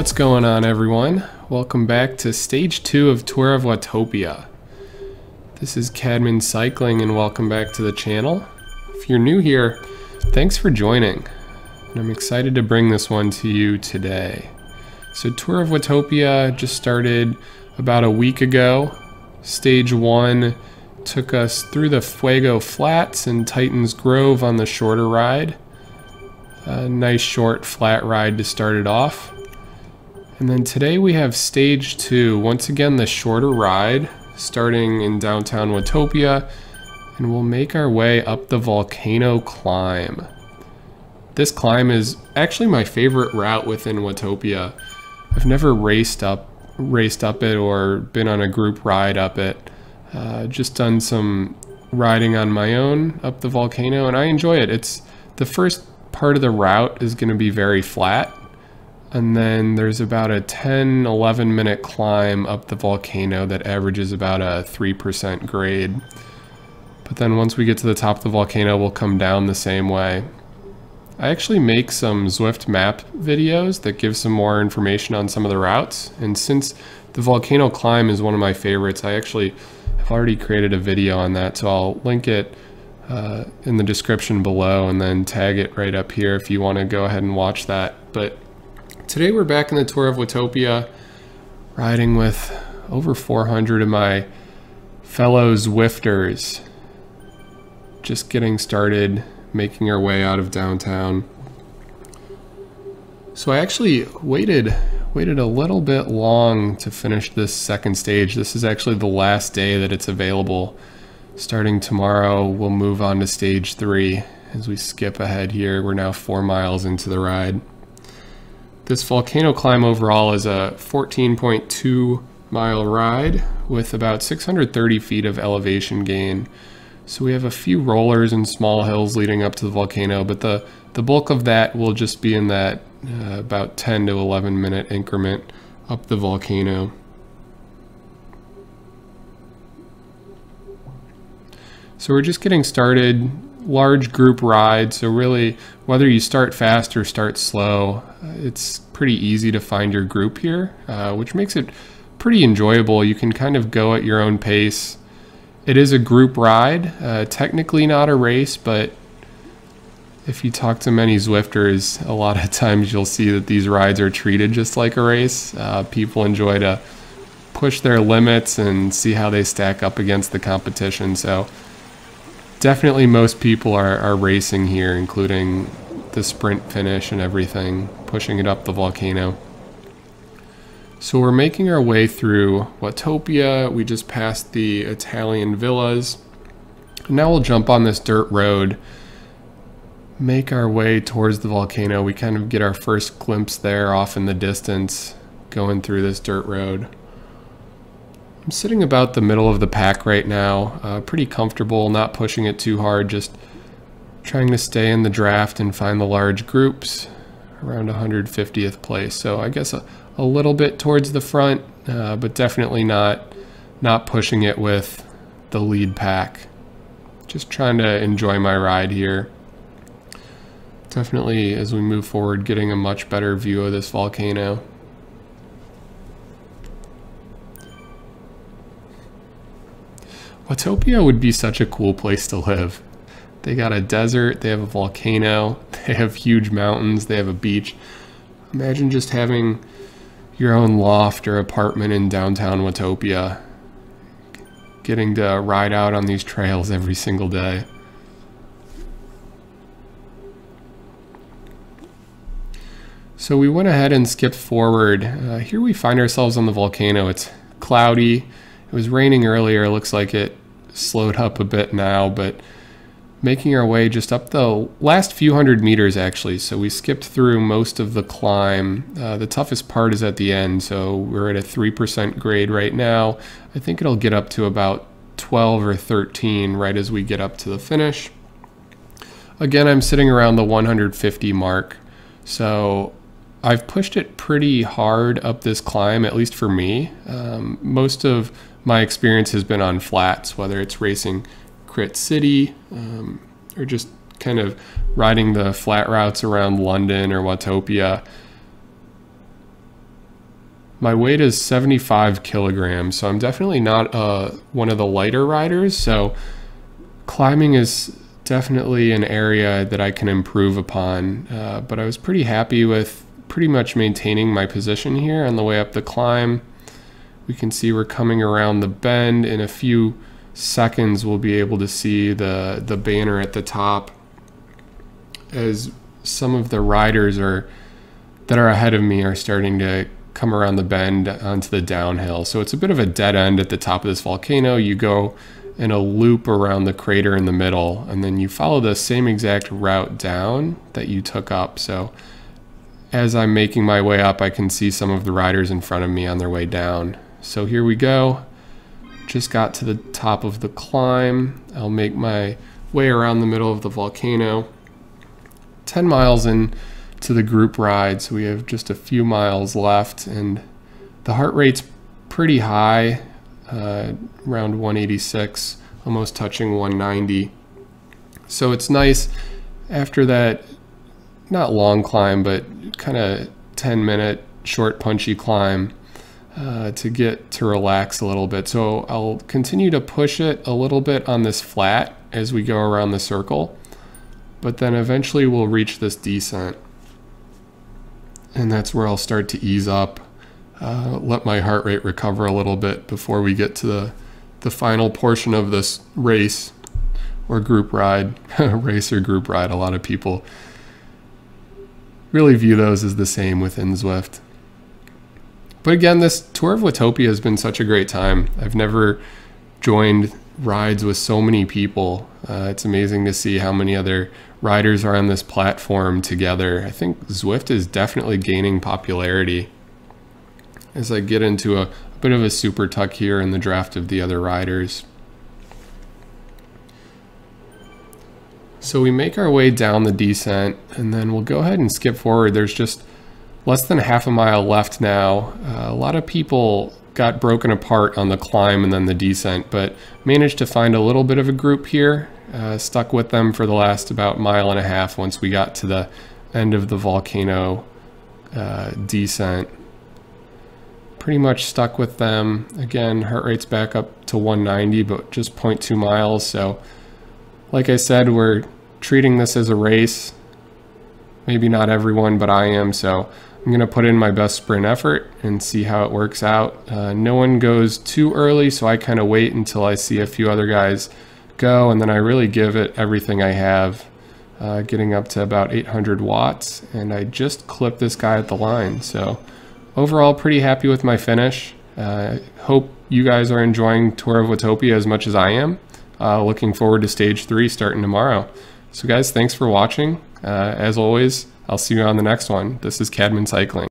What's going on, everyone? Welcome back to stage 2 of Tour of Watopia. This is Cadman Cycling and welcome back to the channel. If you're new here, thanks for joining. And I'm excited to bring this one to you today. So Tour of Watopia just started about a week ago. Stage 1 took us through the Fuego Flats and Titans Grove on the shorter ride. A nice short flat ride to start it off. And then today we have stage 2, once again the shorter ride, starting in downtown Watopia, and we'll make our way up the Volcano Climb. This climb is actually my favorite route within Watopia. I've never raced up it or been on a group ride up it. Just done some riding on my own up the volcano, and I enjoy it. It's the first part of the route is going to be very flat. And then there's about a 10-11 minute climb up the volcano that averages about a 3% grade. But then once we get to the top of the volcano, we'll come down the same way. I actually make some Zwift map videos that give some more information on some of the routes. And since the Volcano Climb is one of my favorites, I actually have already created a video on that. So I'll link it in the description below and then tag it right up here if you want to go ahead and watch that. But today we're back in the Tour of Watopia, riding with over 400 of my fellow Zwifters. Just getting started, making our way out of downtown. So I actually waited a little bit long to finish this second stage. This is actually the last day that it's available. Starting tomorrow, we'll move on to stage 3 as we skip ahead here. We're now 4 miles into the ride. This Volcano Climb overall is a 14.2 mile ride with about 630 feet of elevation gain. So we have a few rollers and small hills leading up to the volcano, but the bulk of that will just be in that about 10 to 11 minute increment up the volcano. So we're just getting started. Large group ride, so really whether you start fast or start slow, it's pretty easy to find your group here, which makes it pretty enjoyable. You can kind of go at your own pace. It is a group ride, technically not a race, but if you talk to many Zwifters, a lot of times you'll see that these rides are treated just like a race. People enjoy to push their limits and see how they stack up against the competition. So definitely most people are racing here, including the sprint finish and everything, pushing it up the volcano. So we're making our way through Watopia. We just passed the Italian villas. Now we'll jump on this dirt road, make our way towards the volcano. We kind of get our first glimpse there off in the distance, going through this dirt road. I'm sitting about the middle of the pack right now, pretty comfortable, not pushing it too hard, just trying to stay in the draft and find the large groups around 150th place. So I guess a little bit towards the front, but definitely not pushing it with the lead pack. Just trying to enjoy my ride here. Definitely, as we move forward, getting a much better view of this volcano. Watopia would be such a cool place to live. They got a desert, they have a volcano, they have huge mountains, they have a beach. Imagine just having your own loft or apartment in downtown Watopia, getting to ride out on these trails every single day. So we went ahead and skipped forward. Here we find ourselves on the volcano. It's cloudy. It was raining earlier. It looks like it slowed up a bit now, but making our way just up the last few hundred meters actually. So we skipped through most of the climb. The toughest part is at the end. So we're at a 3% grade right now. I think it'll get up to about 12 or 13 right as we get up to the finish. Again, I'm sitting around the 150 mark. So I've pushed it pretty hard up this climb, at least for me. Most of my experience has been on flats, whether it's racing Crit City or just kind of riding the flat routes around London or Watopia. My weight is 75 kilograms, so I'm definitely not one of the lighter riders. So climbing is definitely an area that I can improve upon. But I was pretty happy with pretty much maintaining my position here on the way up the climb. We can see we're coming around the bend. In a few seconds, we'll be able to see the banner at the top as some of the riders that are ahead of me are starting to come around the bend onto the downhill. So it's a bit of a dead end at the top of this volcano. You go in a loop around the crater in the middle, and then you follow the same exact route down that you took up. So as I'm making my way up, I can see some of the riders in front of me on their way down. So here we go. Just got to the top of the climb. I'll make my way around the middle of the volcano. 10 miles in to the group ride, so we have just a few miles left, and the heart rate's pretty high, around 186, almost touching 190. So it's nice after that, not long climb, but kind of 10-minute short punchy climb, to get to relax a little bit. So I'll continue to push it a little bit on this flat as we go around the circle, but then eventually we'll reach this descent. And that's where I'll start to ease up, let my heart rate recover a little bit before we get to the final portion of this race or group ride. Race or group ride, a lot of people really view those as the same within Zwift. But again, this Tour of Watopia has been such a great time. I've never joined rides with so many people. It's amazing to see how many other riders are on this platform together. I think Zwift is definitely gaining popularity as I get into a bit of a super tuck here in the draft of the other riders. So we make our way down the descent, and then we'll go ahead and skip forward. There's just less than half a mile left now. A lot of people got broken apart on the climb and then the descent, but managed to find a little bit of a group here. Stuck with them for the last about mile and a half once we got to the end of the volcano descent. Pretty much stuck with them. Again, heart rate's back up to 190, but just 0.2 miles. So like I said, we're treating this as a race. Maybe not everyone, but I am. So I'm gonna put in my best sprint effort and see how it works out. No one goes too early, so I kind of wait until I see a few other guys go, and then I really give it everything I have, getting up to about 800 watts, and I just clipped this guy at the line. So overall, pretty happy with my finish. Hope you guys are enjoying Tour of Watopia as much as I am. Looking forward to stage 3 starting tomorrow. So guys, thanks for watching. As always, I'll see you on the next one. This is Cadman Cycling.